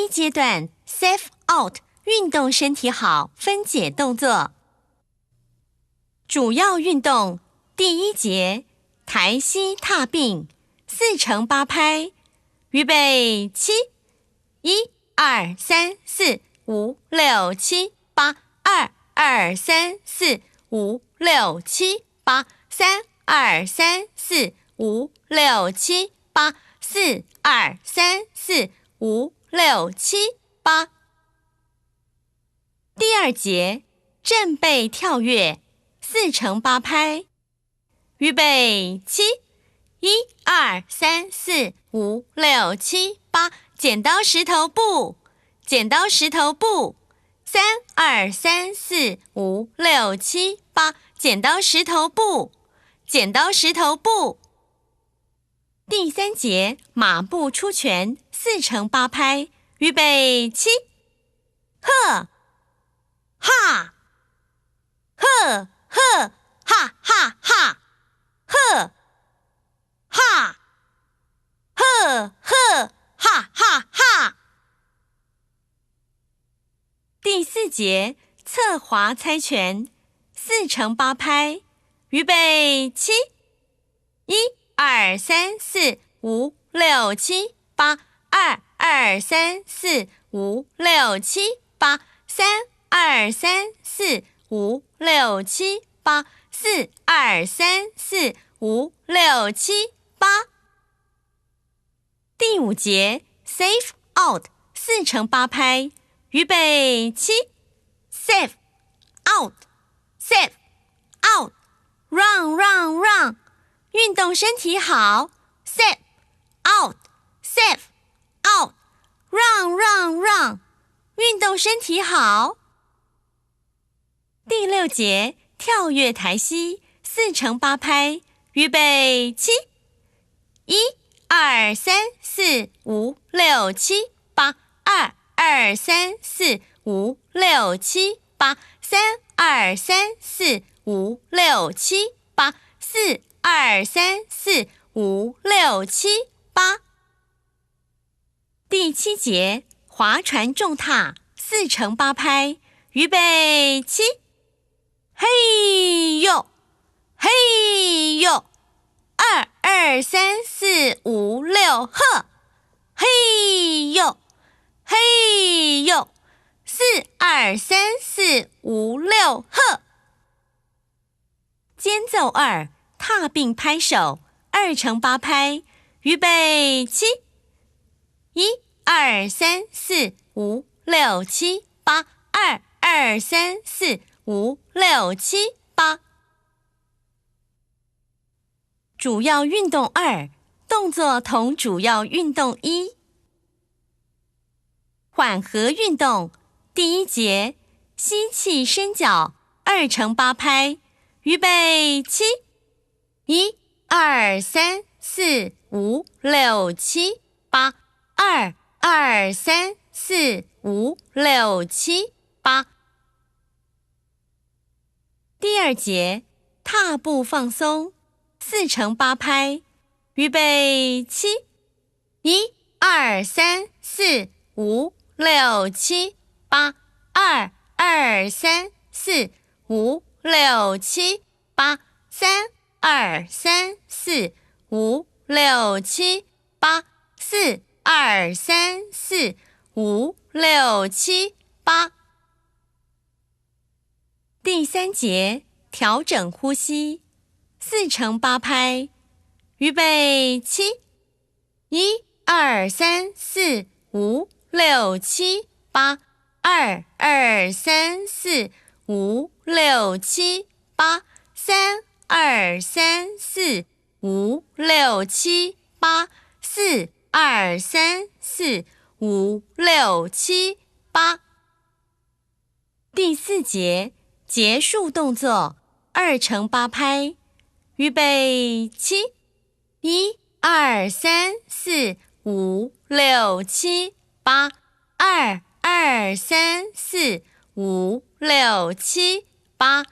第一阶段 Save Out 运动身体好分解动作。主要运动第一节抬膝踏并4乘8拍，预备起，1、2、3、4、5、6、7、8，2、2、3、4、5、6、7、8，3、2、3、4、5、6、7、8，4、2、3、4、5、6、7、8。第二节正背跳跃4乘8拍，预备起，1、2、3、4、5、6、7、8，剪刀石头布，剪刀石头布，3、2、3、4、5、6、7、8，剪刀石头布，剪刀石头布。第三节马步出拳4乘8拍，预备起，呵，哈，呵呵，哈哈哈，呵，哈，呵呵，哈哈哈。第四节侧滑猜拳4乘8拍，预备起，1、2、3、4、5、6、7、8，2、2、3、4、5、6、7、8，3、2、3、4、5、6、7、8，4、2、3、4、5、6、7、8。第五节 Save Out 4乘8拍，预备起 ，Save Out Save Out Run Run Run， 运动身体好 ，Save Out Save Out Run Run Run， 运动身体好。第六节跳跃抬膝4乘8拍，预备起，1、2、3、4、5、6、7、8，2、2、3、4、5、6、7、8，3、2、3、4、5、6、7、8，4、2、3、4、5、6、7、8。第七节划船重踏4乘8拍，预备起，嘿呦，嘿呦，2、2、3、4、5、6，呵，嘿呦，嘿呦，4、2、3、4、5、6，呵。间奏2踏并拍手2乘8拍，预备起，1、2、3、4、5、6、7、8，2、2、3、4、5、6、7、8。主要运动2，动作同主要运动1。缓和运动第一节吸气伸脚2乘8拍，预备起，1、2、3、4、5、6、7、8，2、2、3、4、5、6、7、8。第二节踏步放松4乘8拍，预备起，1、2、3、4、5、6、7、8，2、2、3、4、5、6、7、8，3、2、3、4、5、6、7、8，4、2、3、4、5、6、7、8。第三节调整呼吸4乘8拍，预备起，1、2、3、4、5、6、7、8，2、2、3、4、5、6、7、8，3、2、3、4、5、6、7、8，4、2、3、4、5、6、7、8。第四节结束动作2乘8拍，预备起，1、2、3、4、5、6、7、8，2、2、3、4、5、6、7、8。